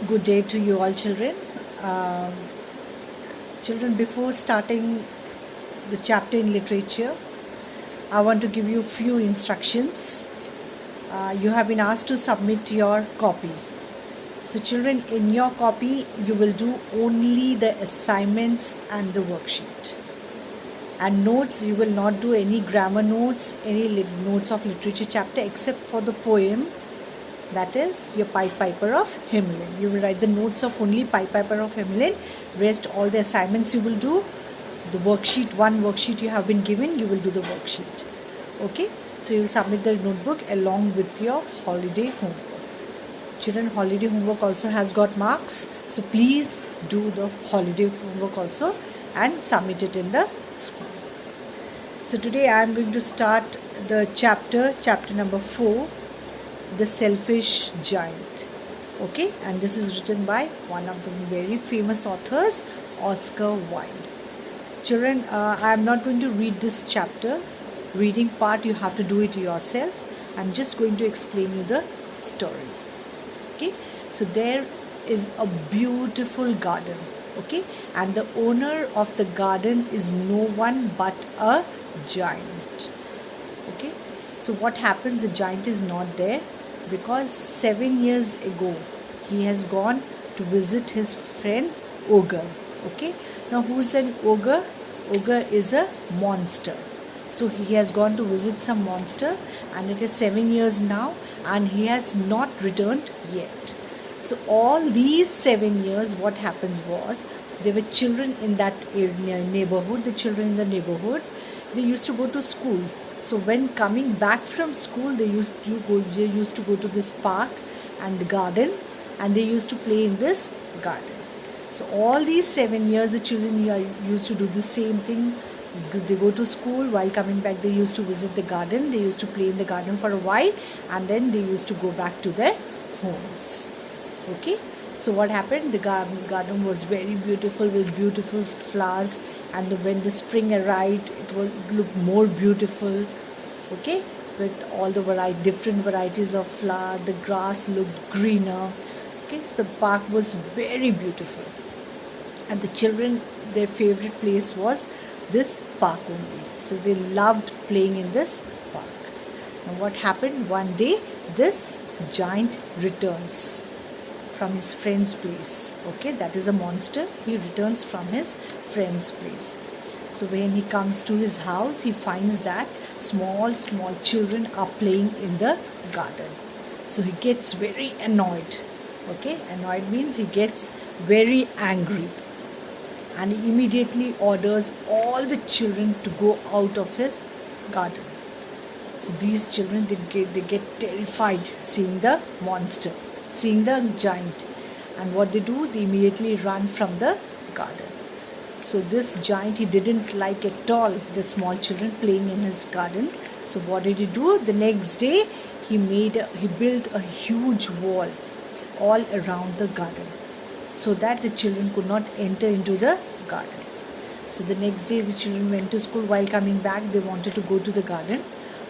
Good day to you all, children. Um Children, before starting the chapter in literature, I want to give you a few instructions. You have been asked to submit your copy. So, children, in your copy, you will do only the assignments and the worksheet. And notes, you will not do any grammar notes, any notes of literature chapter except for the poem, that is your Pied Piper of Hamelin. You will write the notes of only Pied Piper of Hamelin. Rest all the assignments you will do. The worksheet, one worksheet you have been given, you will do the worksheet. Okay, so you will submit the notebook along with your holiday homework. Children, holiday homework also has got marks, so please do the holiday homework also and submit it in the school. So today I am going to start the chapter number 4, The Selfish Giant. Okay, and this is written by one of the very famous authors, Oscar Wilde. Children, I am not going to read this chapter. Reading part you have to do it yourself. I am just going to explain you the story. Okay, so there is a beautiful garden. Okay, and the owner of the garden is no one but a giant. Okay, so what happens? The giant is not there because 7 years ago he has gone to visit his friend ogre. Okay, now who's an ogre? Ogre is a monster. So he has gone to visit some monster, and it is 7 years now and he has not returned yet. So all these 7 years, what happens was, there were children in that neighborhood. The children in the neighborhood, they used to go to school. So when coming back from school, they used to go to this park and the garden, and they used to play in this garden. So all these 7 years, the children used to do the same thing. They go to school, while coming back they used to visit the garden, they used to play in the garden for a while, and then they used to go back to their homes. Okay, so what happened? The garden was very beautiful with beautiful flowers, and when the spring arrived, it looked more beautiful. Okay, with all the different varieties of flower, the grass looked greener. Okay, so the park was very beautiful, and the children, their favorite place was this park only. So they loved playing in this park. Now what happened? One day this giant returns from his friend's place. Okay, that is a monster. He returns from his friend's place. So when he comes to his house, he finds that small children are playing in the garden. So he gets very annoyed. Okay, annoyed means he gets very angry, and he immediately orders all the children to go out of his garden. So these children, they get terrified seeing the monster, seeing the giant, and what they do, they immediately run from the garden. So this giant, he didn't like at all the small children playing in his garden. So what did he do? The next day he built a huge wall all around the garden, so that the children could not enter into the garden. So the next day the children went to school. While coming back, they wanted to go to the garden,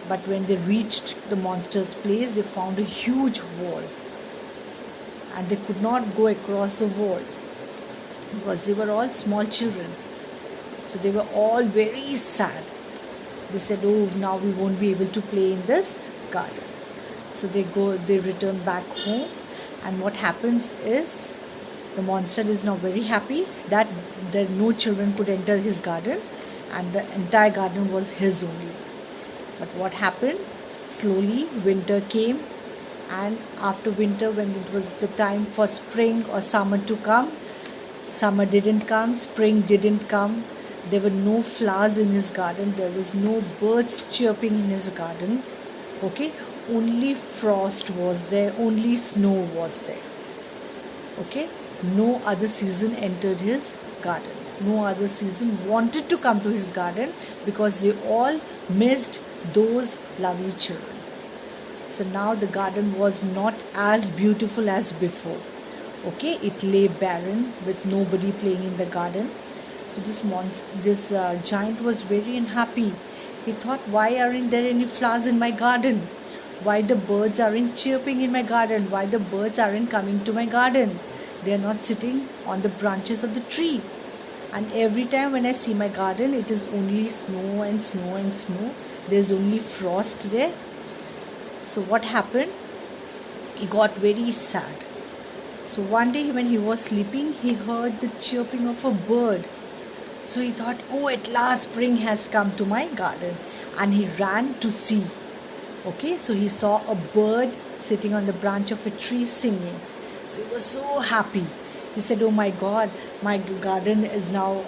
but when they reached the monster's place, they found a huge wall, and they could not go across the wall because they were all small children. So they were all very sad. They said, oh, now we won't be able to play in this garden. So they return back home, and what happens is, the monster is now very happy that no children could enter his garden, and the entire garden was his only. But what happened? Slowly winter came, and after winter, when it was the time for spring or summer to come, summer didn't come, spring didn't come. There were no flowers in his garden. There was no birds chirping in his garden. Okay, only frost was there, only snow was there. Okay, no other season entered his garden. No other season wanted to come to his garden because they all missed those lovely children. So now the garden was not as beautiful as before. Okay, it lay barren with nobody playing in the garden. So this giant was very unhappy. He thought, why aren't there any flowers in my garden? Why the birds aren't chirping in my garden? Why the birds aren't coming to my garden? They are not sitting on the branches of the tree. And every time when I see my garden, it is only snow and snow and snow. There's only frost there. So what happened? He got very sad. So one day when he was sleeping, he heard the chirping of a bird. So he thought, oh, at last spring has come to my garden. And he ran to see. Okay, so he saw a bird sitting on the branch of a tree singing. So he was so happy. He said, oh my God, my garden is now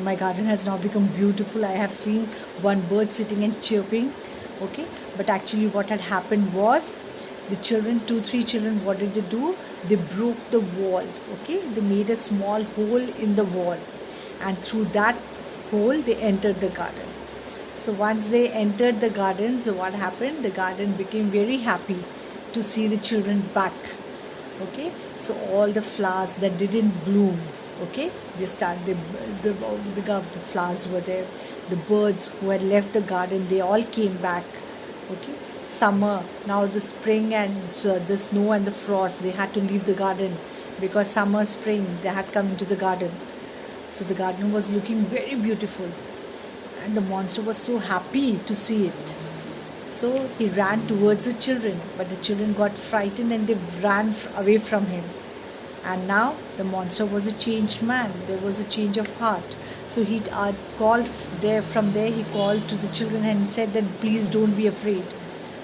my garden has now become beautiful. I have seen one bird sitting and chirping. Okay, but actually what had happened was, the children, 2-3 children, what did they do? They broke the wall. Okay, they made a small hole in the wall, and through that hole they entered the garden. So once they entered the garden, so what happened? The garden became very happy to see the children back. Okay, so all the flowers that didn't bloom, okay, they started, the flowers were there. The birds who had left the garden, they all came back. Okay, summer, now the spring and so the snow and the frost, they had to leave the garden because summer, spring, they had come into the garden. So the garden was looking very beautiful, and the monster was so happy to see it. So he ran towards the children, but the children got frightened and they ran away from him. And now the monster was a changed man. There was a change of heart. So he called from there. He called to the children and said that please don't be afraid.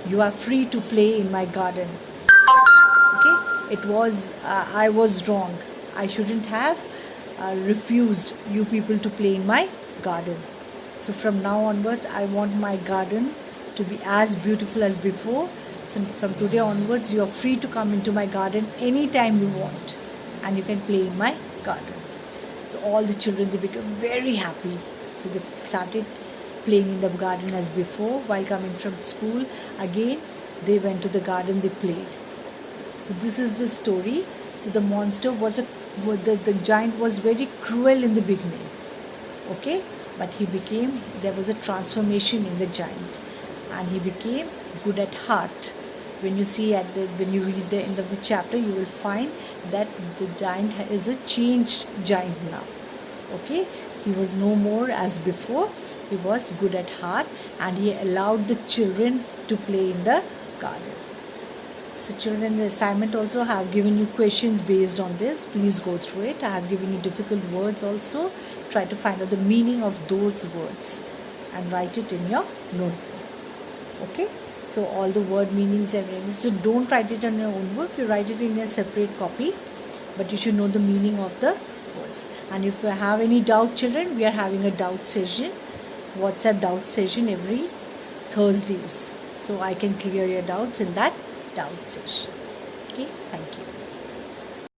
You are free to play in my garden. Okay, it was I was wrong. I shouldn't have refused you people to play in my garden. So from now onwards, I want my garden to be as beautiful as before. So from today onwards, you are free to come into my garden anytime you want, and you can play in my garden. So all the children, they became very happy. So they started playing in the garden as before. While coming from school, again they went to the garden, they played. So this is the story. So the monster was the giant was very cruel in the beginning. Okay, but there was a transformation in the giant, and he became good at heart. When you read the end of the chapter, you will find that the giant is a changed giant now. Okay, he was no more as before. He was good at heart, and he allowed the children to play in the garden. So children, the assignment also, have given you questions based on this. Please go through it. I have given you difficult words also. Try to find out the meaning of those words and write it in your notebook. Okay, so all the word meanings and everything. So don't write it on your own book. You write it in a separate copy, but you should know the meaning of the words. And if you have any doubt, children, we are having a doubt session, WhatsApp doubt session every Thursdays. So I can clear your doubts in that doubt session. Okay, thank you.